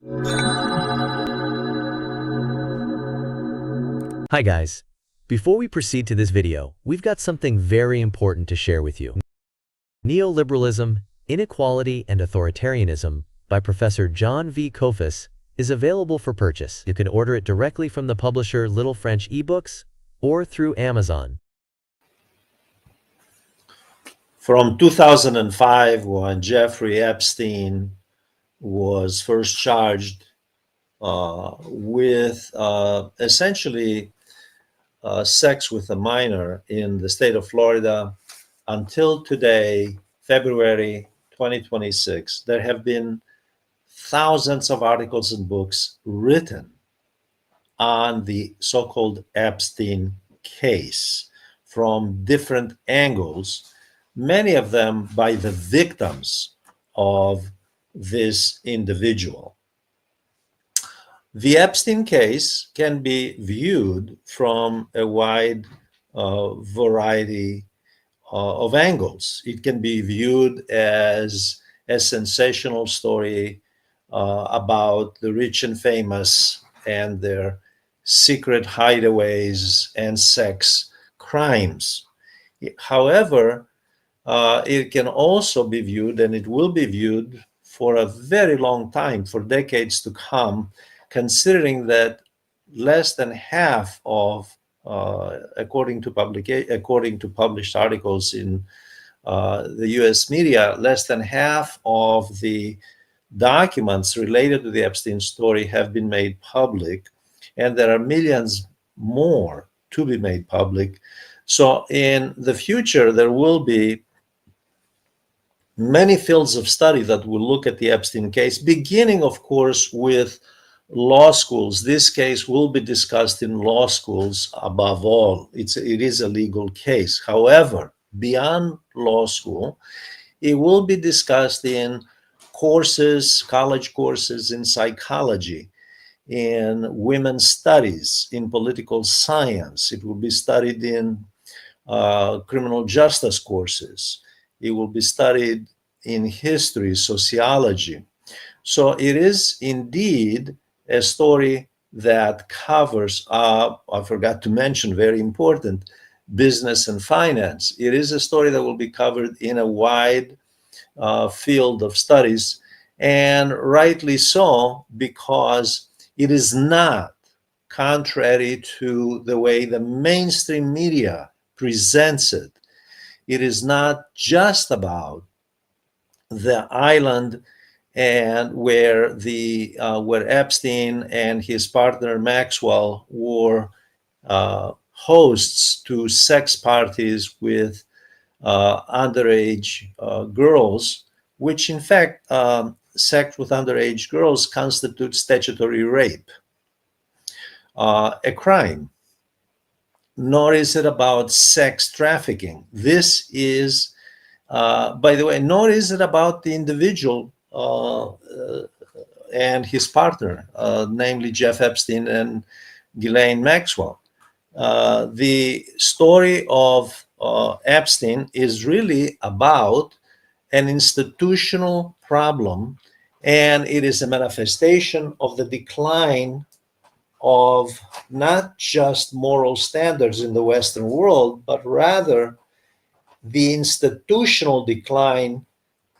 Hi guys. Before we proceed to this video, we've got something very important to share with you. Neoliberalism, Inequality and Authoritarianism by Professor John V. Kofis is available for purchase. You can order it directly from the publisher Little French eBooks or through Amazon. From 2005, when Jeffrey Epstein was first charged with essentially sex with a minor in the state of Florida, until today, February 2026, there have been thousands of articles and books written on the so-called Epstein case from different angles, many of them by the victims of this individual. The Epstein case can be viewed from a wide variety of angles. It can be viewed as a sensational story about the rich and famous and their secret hideaways and sex crimes. However, it can also be viewed, and it will be viewed for a very long time, for decades to come, considering that less than half of, according to published articles in the US media, less than half of the documents related to the Epstein story have been made public, and there are millions more to be made public. So in the future, there will be many fields of study that will look at the Epstein case, beginning, of course, with law schools. This case will be discussed in law schools above all. It is a legal case. However, beyond law school, it will be discussed in courses, college courses in psychology, in women's studies, in political science. It will be studied in criminal justice courses. It will be studied in history, sociology. So it is indeed a story that covers, I forgot to mention, very important, business and finance. It is a story that will be covered in a wide field of studies, and rightly so, because it is not, contrary to the way the mainstream media presents it, it is not just about the island and where Epstein and his partner Maxwell were hosts to sex parties with underage girls, which in fact, sex with underage girls constitutes statutory rape, a crime. Nor is it about sex trafficking. This is, by the way, nor is it about the individual and his partner, namely Jeff Epstein and Ghislaine Maxwell. The story of Epstein is really about an institutional problem, and it is a manifestation of the decline of not just moral standards in the Western world, but rather the institutional decline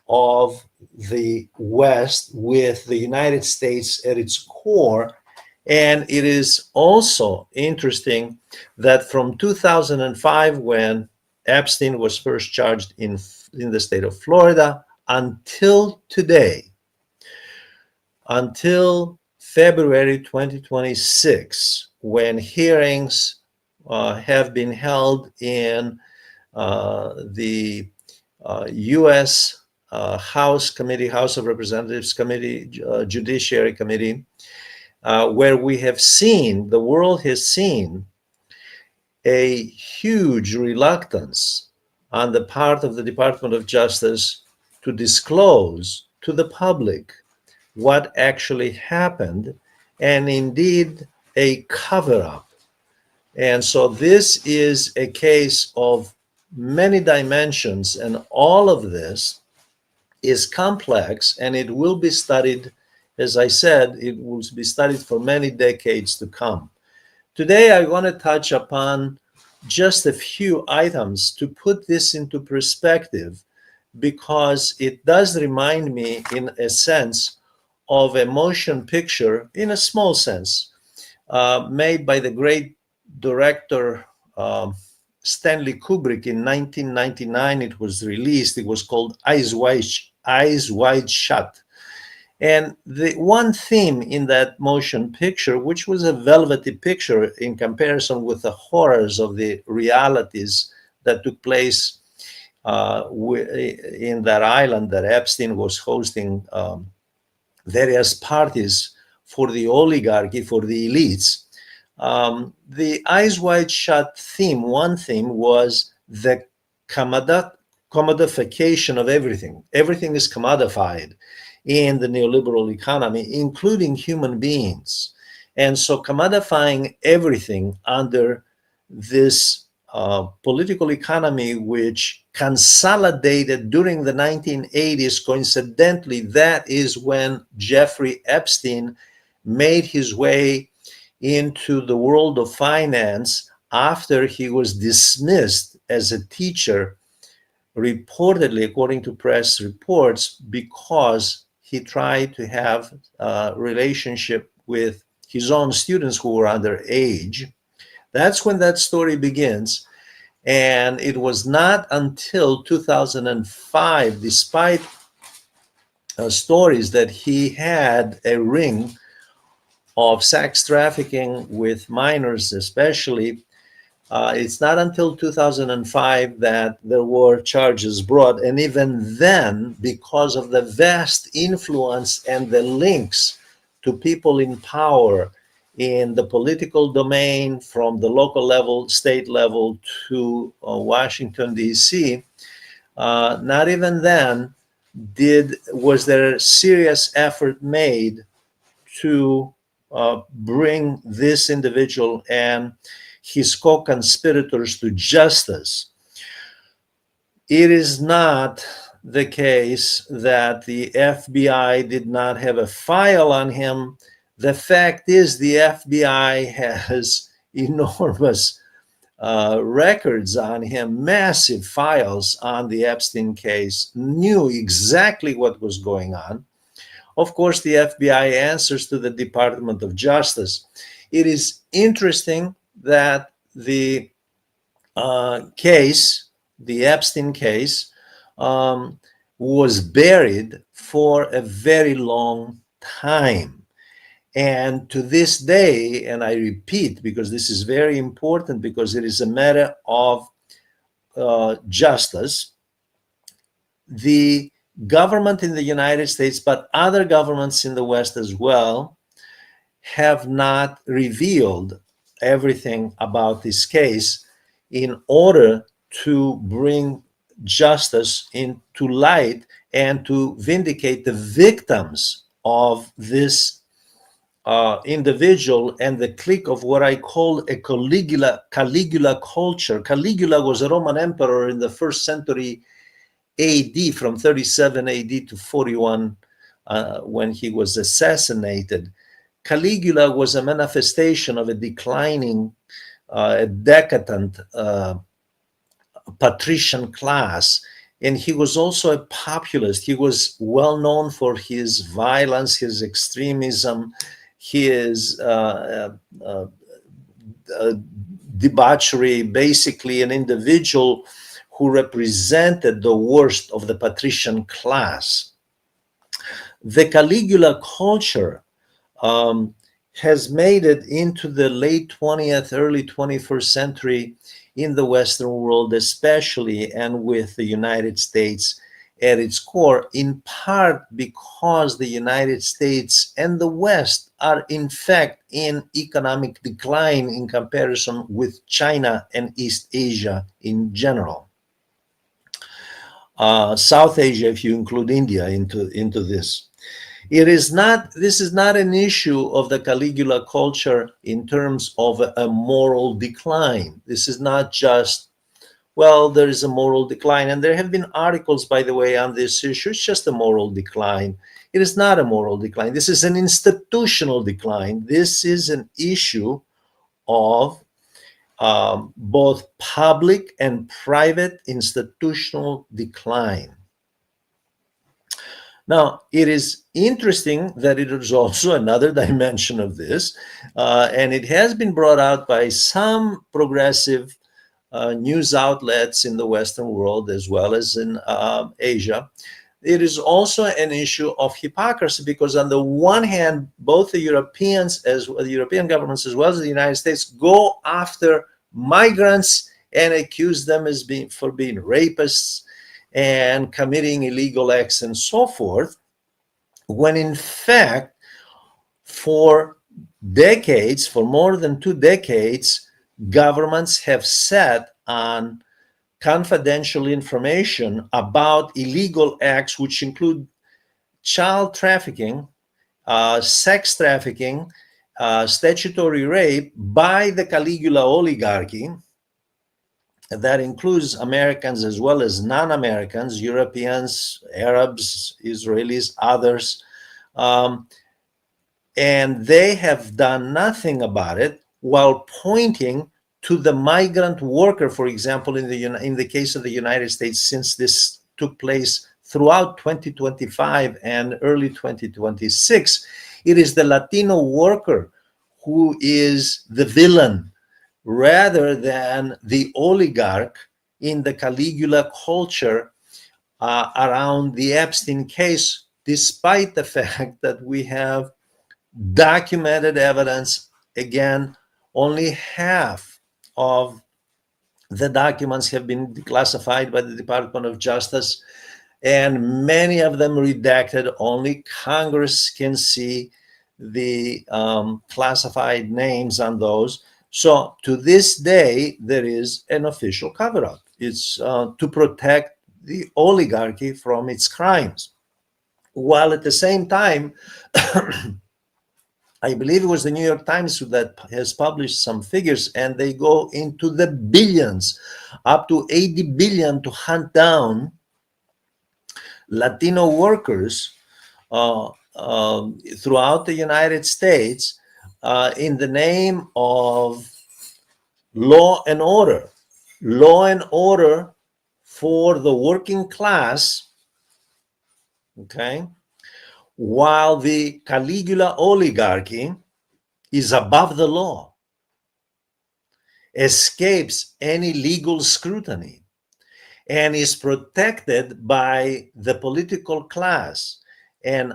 of the West, with the United States at its core. And it is also interesting that from 2005, when Epstein was first charged in the state of Florida, until today, until February 2026, when hearings have been held in the U.S. House of Representatives Committee, Judiciary Committee, where we have seen, the world has seen, a huge reluctance on the part of the Department of Justice to disclose to the public what actually happened, and indeed a cover-up. And so this is a case of many dimensions, and all of this is complex, and it will be studied as I said, it will be studied for many decades to come. Today, I want to touch upon just a few items to put this into perspective, because it does remind me, in a sense, of a motion picture, in a small sense, made by the great director Stanley Kubrick in 1999. It was released. It was called Eyes Wide Shut. And the one theme in that motion picture, which was a velvety picture in comparison with the horrors of the realities that took place in that island that Epstein was hosting various parties for the oligarchy, for the elites. The Eyes Wide Shut theme, one theme, was the commodification of everything. Everything is commodified in the neoliberal economy, including human beings. And so commodifying everything under this political economy, which consolidated during the 1980s. Coincidentally, that is when Jeffrey Epstein made his way into the world of finance after he was dismissed as a teacher, reportedly, according to press reports, because he tried to have a relationship with his own students who were underage. That's when that story begins. And it was not until 2005, despite stories that he had a ring of sex trafficking with minors, especially, it's not until 2005 that there were charges brought. And even then, because of the vast influence and the links to people in power in the political domain, from the local level, state level, to Washington, D.C., not even then was there a serious effort made to bring this individual and his co-conspirators to justice. It is not the case that the FBI did not have a file on him. The fact is, the FBI has enormous records on him, massive files on the Epstein case, knew exactly what was going on. Of course, the FBI answers to the Department of Justice. It is interesting that the case, the Epstein case, was buried for a very long time. And to this day, and I repeat, because this is very important, because it is a matter of justice, the government in the United States, but other governments in the West as well, have not revealed everything about this case in order to bring justice into light and to vindicate the victims of this individual and the clique of what I call a Caligula culture. Caligula was a Roman emperor in the first century AD, from 37 AD to 41, when he was assassinated. Caligula was a manifestation of a declining, a decadent patrician class. And he was also a populist. He was well known for his violence, his extremism, his debauchery, basically an individual who represented the worst of the patrician class. The Caligula culture has made it into the late 20th, early 21st century in the Western world, especially, and with the United States at its core, in part because the United States and the West are in fact in economic decline in comparison with China and East Asia in general. South Asia, if you include India into this. This is not an issue of the Caligula culture in terms of a moral decline. This is not just, well, there is a moral decline. And there have been articles, by the way, on this issue. It's just a moral decline. It is not a moral decline. This is an institutional decline. This is an issue of both public and private institutional decline. Now, it is interesting that it is also another dimension of this, and it has been brought out by some progressive news outlets in the Western world as well as in Asia. It is also an issue of hypocrisy, because on the one hand, both the Europeans, as well, the European governments as well as the United States, go after migrants and accuse them as being rapists and committing illegal acts and so forth, when in fact, for decades, for more than 2 decades, governments have sat on confidential information about illegal acts, which include child trafficking, sex trafficking, statutory rape by the Caligula oligarchy. That includes Americans as well as non-Americans, Europeans, Arabs, Israelis, others. And they have done nothing about it, while pointing to the migrant worker, for example, in the case of the United States, since this took place throughout 2025 and early 2026, it is the Latino worker who is the villain, rather than the oligarch in the Caligula culture around the Epstein case, despite the fact that we have documented evidence. Again, only half of the documents have been declassified by the Department of Justice, and many of them redacted. Only Congress can see the classified names on those. So to this day, there is an official cover-up. It's to protect the oligarchy from its crimes. While at the same time, I believe it was the New York Times that has published some figures, and they go into the billions, up to 80 billion, to hunt down Latino workers throughout the United States in the name of law and order for the working class, okay, while the Caligula oligarchy is above the law, escapes any legal scrutiny, and is protected by the political class. And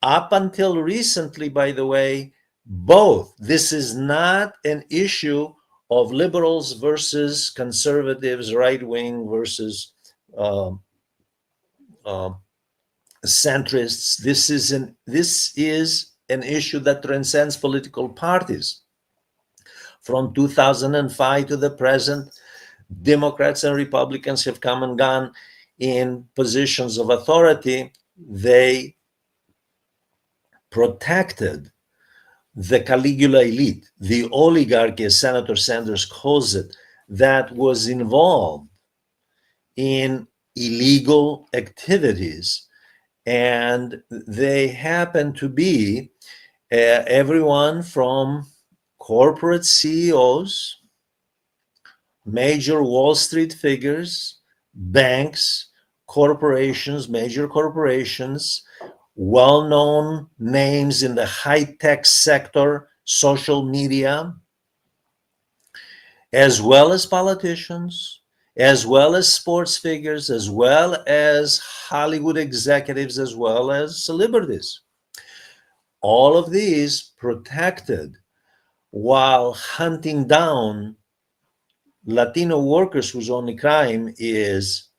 up until recently, by the way, both. This is not an issue of liberals versus conservatives, right-wing versus centrists. This is an issue that transcends political parties. From 2005 to the present, Democrats and Republicans have come and gone in positions of authority. They protected the Caligula elite, the oligarchy, as Senator Sanders calls it, that was involved in illegal activities. And they happen to be everyone from corporate CEOs, major Wall Street figures, banks, corporations, major corporations, well-known names in the high-tech sector, social media, as well as politicians, as well as sports figures, as well as Hollywood executives, as well as celebrities. All of these protected while hunting down Latino workers whose only crime is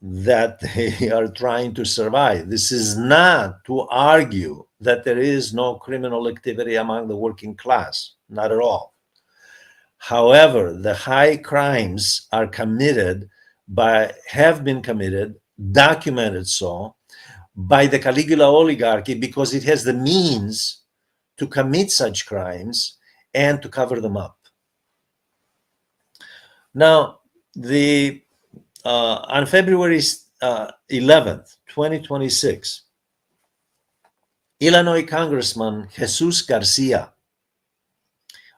that they are trying to survive. This is not to argue that there is no criminal activity among the working class, not at all. However, the high crimes are committed have been committed, documented so, by the Caligula oligarchy, because it has the means to commit such crimes and to cover them up. Now, on February 11th, 2026, Illinois Congressman Jesus Garcia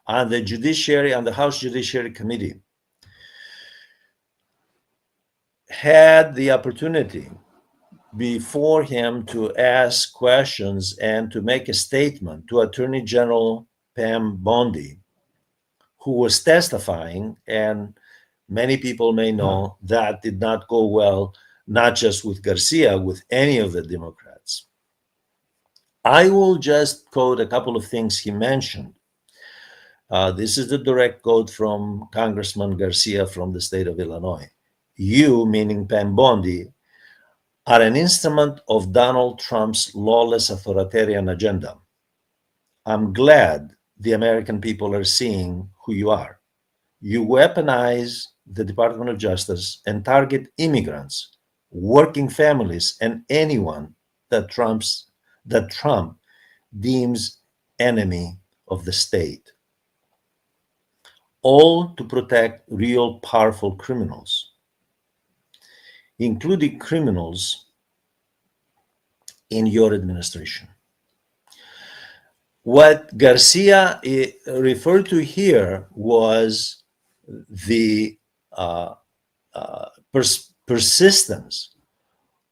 on the House Judiciary Committee had the opportunity before him to ask questions and to make a statement to Attorney General Pam Bondi, who was testifying, and many people may know that did not go well, not just with Garcia, with any of the Democrats. I will just quote a couple of things he mentioned. This is the direct quote from Congressman Garcia from the state of Illinois. You, meaning Pam Bondi, are an instrument of Donald Trump's lawless authoritarian agenda. I'm glad the American people are seeing who you are. You weaponize the Department of Justice and target immigrants, working families, and anyone that Trump deems enemy of the state, all to protect real powerful criminals, including criminals in your administration. What Garcia referred to here was the persistence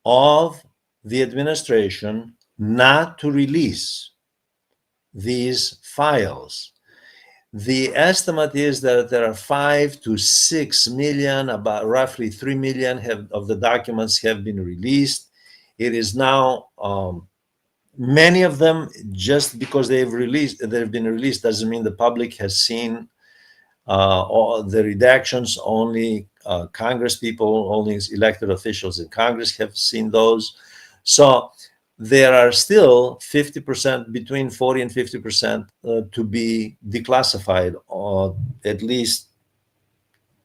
of the administration not to release these files. The estimate is that there are 5 to 6 million, about roughly 3 million of the documents have been released. It is now many of them, just because they've been released doesn't mean the public has seen all the redactions. Only Congress people, only elected officials in Congress have seen those. So there are still 50%, between 40 and 50% to be declassified, or at least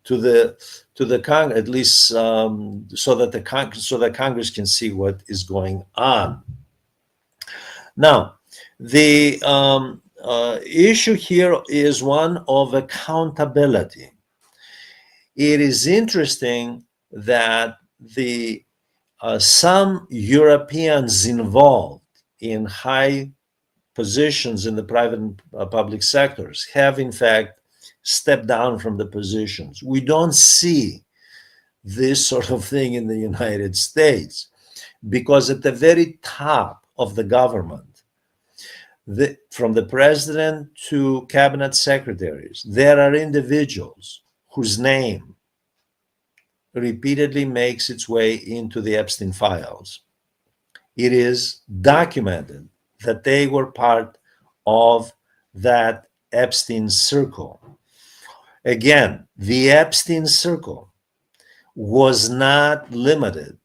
to the Congress, at least so that Congress can see what is going on. Now, the issue here is one of accountability. It is interesting that some Europeans involved in high positions in the private and public sectors have, in fact, stepped down from the positions. We don't see this sort of thing in the United States, because at the very top of the government, from the president to cabinet secretaries, there are individuals whose name repeatedly makes its way into the Epstein files. It is documented that they were part of that Epstein circle. Again, the Epstein circle was not limited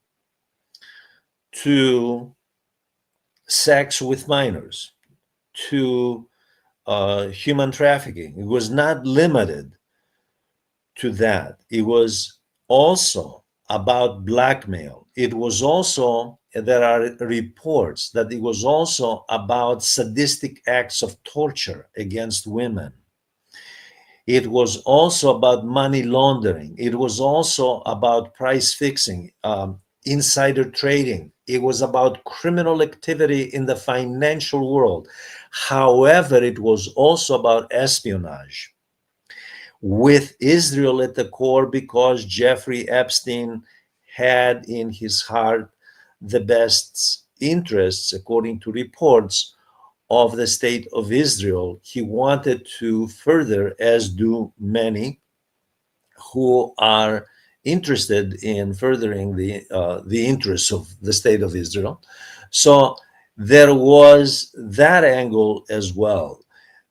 to sex with minors, to human trafficking. It was not limited to that. It was also about blackmail. It was also, there are reports that it was also about sadistic acts of torture against women. It was also about money laundering. It was also about price fixing, insider trading. It was about criminal activity in the financial world. However, it was also about espionage, with Israel at the core, because Jeffrey Epstein had in his heart the best interests, according to reports, of the state of Israel. He wanted to further, as do many who are interested in furthering the interests of the state of Israel. So there was that angle as well.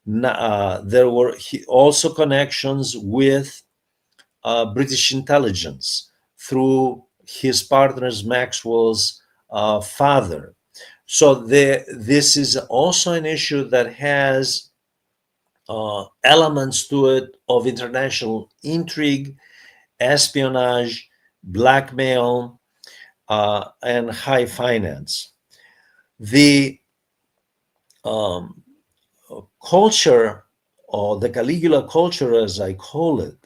There were also connections with British intelligence through his partners, Maxwell's father. So this is also an issue that has elements to it of international intrigue, espionage, blackmail, and high finance. The culture, or the Caligula culture, as I call it,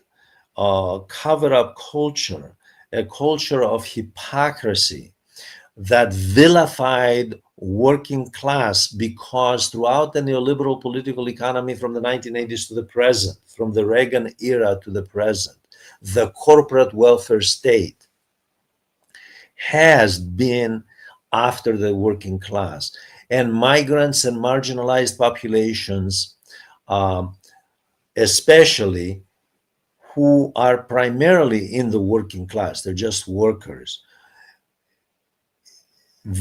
cover-up culture, a culture of hypocrisy that vilified working class, because throughout the neoliberal political economy from the 1980s to the present, from the Reagan era to the present, the corporate welfare state has been after the working class. And migrants and marginalized populations, especially, who are primarily in the working class, they're just workers.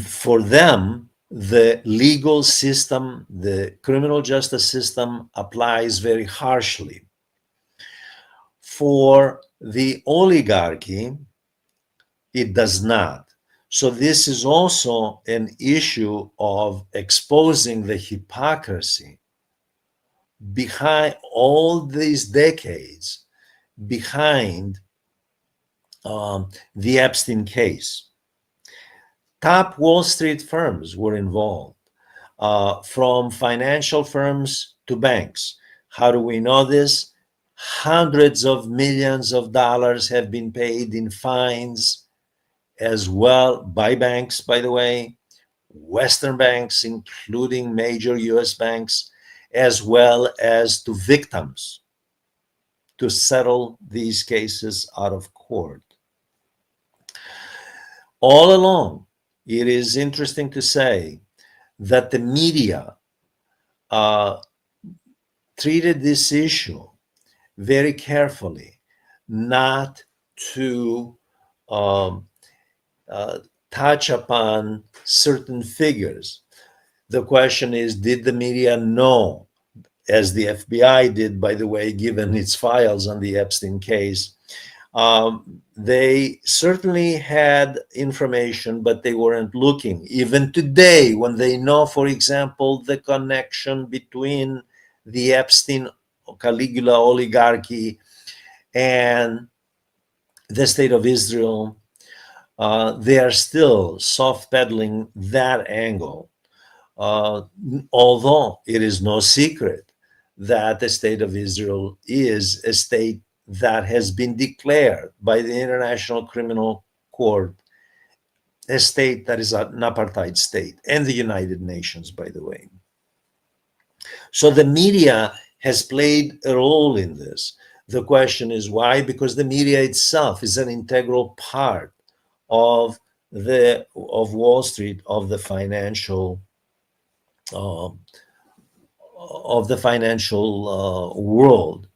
For them, the legal system, the criminal justice system applies very harshly. For the oligarchy, it does not. So this is also an issue of exposing the hypocrisy behind all these decades, behind the Epstein case. Top Wall Street firms were involved, from financial firms to banks. How do we know this? Hundreds of millions of dollars have been paid in fines as well by banks, by the way, Western banks, including major US banks, as well as to victims to settle these cases out of court. All along, it is interesting to say that the media treated this issue very carefully, not to touch upon certain figures. The question is, did the media know, as the FBI did, by the way, given its files on the Epstein case? They certainly had information, but they weren't looking. Even today, when they know, for example, the connection between the Epstein Caligula oligarchy and the state of Israel, they are still soft pedaling that angle. Although it is no secret that the state of Israel is a state that has been declared by the International Criminal Court a state that is an apartheid state, and the United Nations, by the way. So the media has played a role in this. The question is why? Because the media itself is an integral part of Wall Street, of the financial world.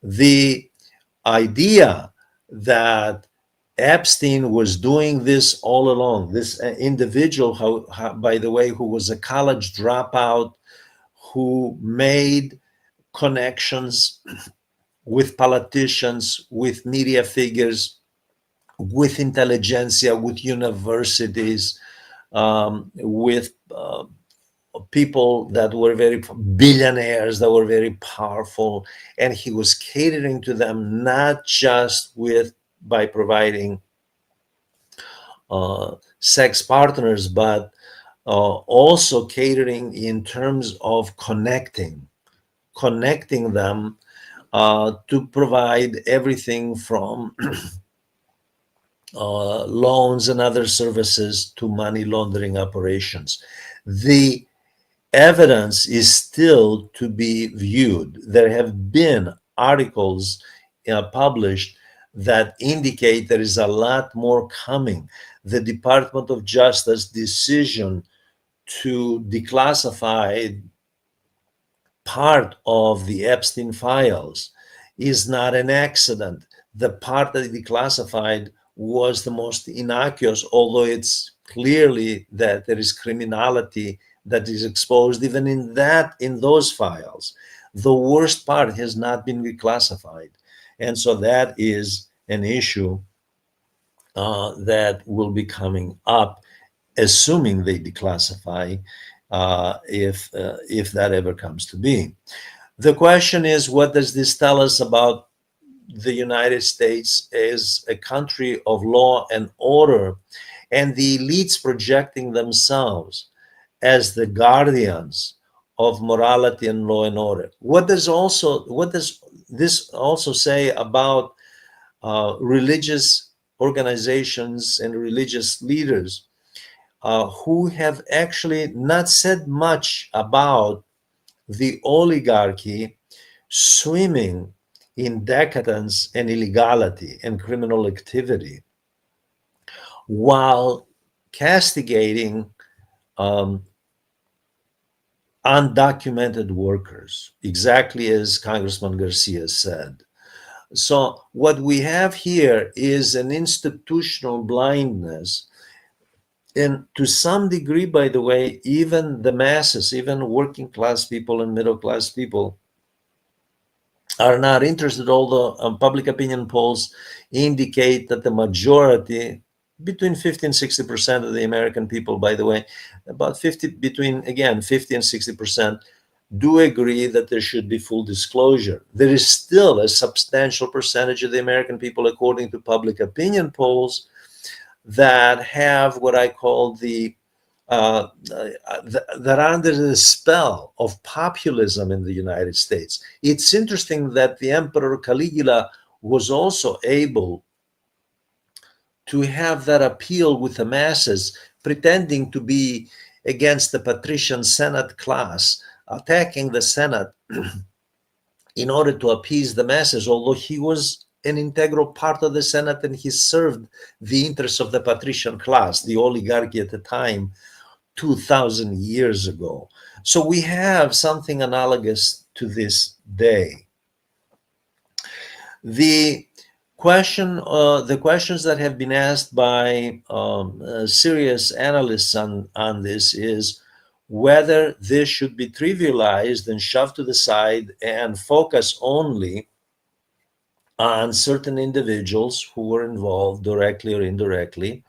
The idea that Epstein was doing this all along, this individual, by the way, who was a college dropout, who made connections with politicians, with media figures, with intelligentsia, with universities, with people that were very billionaires, that were very powerful, and he was catering to them not just by providing sex partners, but also catering in terms of connecting them to provide everything from loans and other services to money laundering operations. The evidence is still to be viewed. There have been articles published that indicate there is a lot more coming. The Department of Justice decision to declassify part of the Epstein files is not an accident. The part that they declassified was the most innocuous, although it's clearly that there is criminality that is exposed even in those files. The worst part has not been reclassified. And so that is an issue that will be coming up, assuming they declassify, if that ever comes to be. The question is, what does this tell us about the United States as a country of law and order, and the elites projecting themselves as the guardians of morality and law and order? What does this also say about religious organizations and religious leaders who have actually not said much about the oligarchy swimming in decadence and illegality and criminal activity while castigating um, undocumented workers, exactly as Congressman Garcia said. So, what we have here is an institutional blindness. And to some degree, by the way, even the masses, even working class people and middle class people, are not interested, although public opinion polls indicate that the majority, between 50 and 60% of the American people, by the way, about 50, between, again, 50 and 60%, do agree that there should be full disclosure. There is still a substantial percentage of the American people, according to public opinion polls, that have what I call that are under the spell of populism in the United States. It's interesting that the Emperor Caligula was also able to have that appeal with the masses, pretending to be against the patrician Senate class, attacking the Senate in order to appease the masses, although he was an integral part of the Senate and he served the interests of the patrician class, the oligarchy at the time, 2,000 years ago. So we have something analogous to this day. The the questions that have been asked by serious analysts on this is whether this should be trivialized and shoved to the side and focus only on certain individuals who were involved directly or indirectly,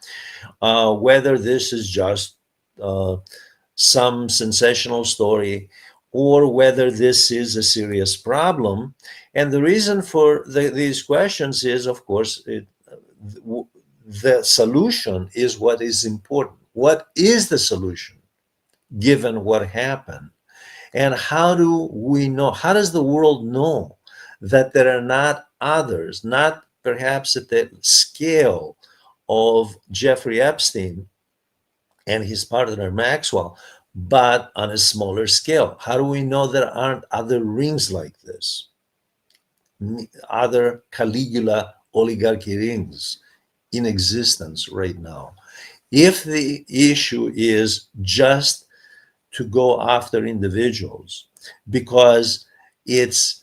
whether this is just some sensational story or whether this is a serious problem. And the reason for these questions is, of course, the solution is what is important. What is the solution given what happened? And how do we know? How does the world know that there are not others, not perhaps at the scale of Jeffrey Epstein and his partner Maxwell, but on a smaller scale? How do we know there aren't other rings like this, other Caligula oligarchy rings in existence right now? If the issue is just to go after individuals because it's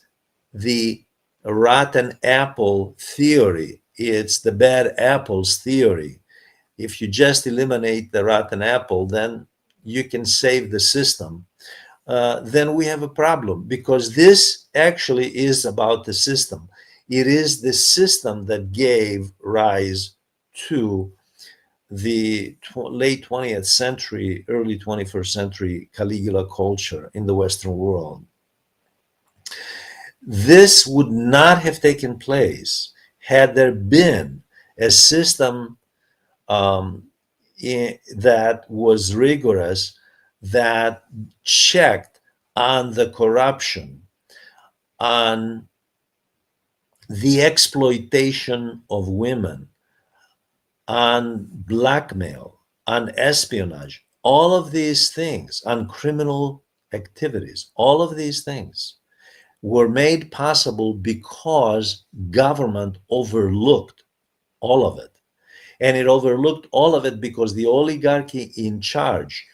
the rotten apple theory, it's the bad apples theory. If you just eliminate the rotten apple, then you can save the system. Then we have a problem, because this actually is about the system. It is the system that gave rise to the late 20th century, early 21st century Caligula culture in the Western world. This would not have taken place had there been a system that was rigorous, that checked on the corruption, on the exploitation of women, on blackmail, on espionage, all of these things, on criminal activities, all of these things were made possible because government overlooked all of it. And it overlooked all of it because the oligarchy in charge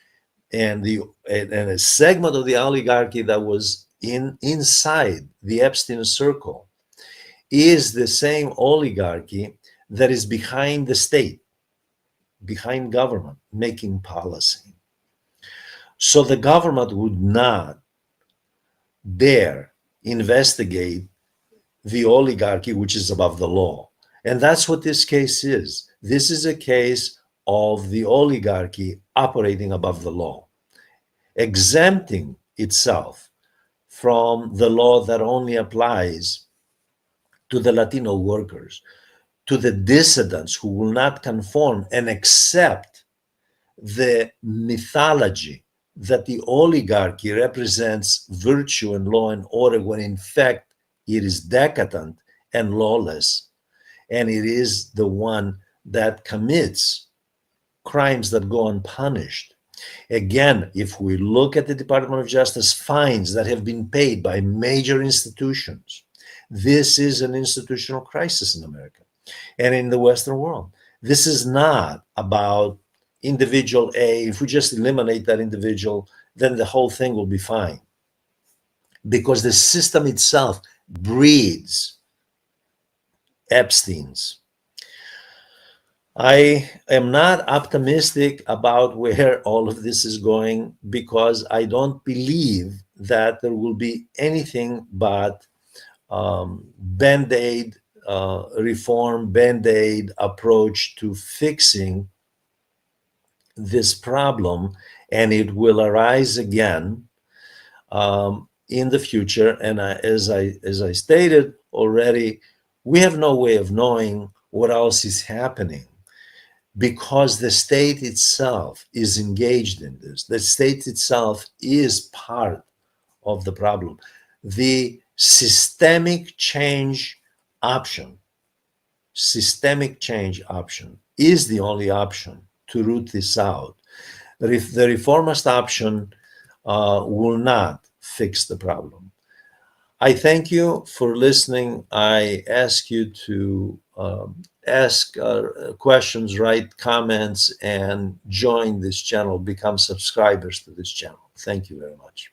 and a segment of the oligarchy that was inside the Epstein circle is the same oligarchy that is behind the state, behind government, making policy. So the government would not dare investigate the oligarchy, which is above the law. And that's what this case is. This is a case of the oligarchy operating above the law, exempting itself from the law that only applies to the Latino workers, to the dissidents who will not conform and accept the mythology that the oligarchy represents virtue and law and order, when in fact it is decadent and lawless, and it is the one that commits crimes that go unpunished. Again, if we look at the Department of Justice fines that have been paid by major institutions, this is an institutional crisis in America and in the Western world. This is not about individual A. If we just eliminate that individual, then the whole thing will be fine. Because the system itself breeds Epsteins. I am not optimistic about where all of this is going because I don't believe that there will be anything but Band-Aid reform, Band-Aid approach to fixing this problem, and it will arise again in the future. And as I stated already, we have no way of knowing what else is happening because the state itself is engaged in this. The state itself is part of the problem. The systemic change option is the only option to root this out. The reformist option will not fix the problem. I thank you for listening. I ask you to ask questions, write comments, and join this channel, become subscribers to this channel. Thank you very much.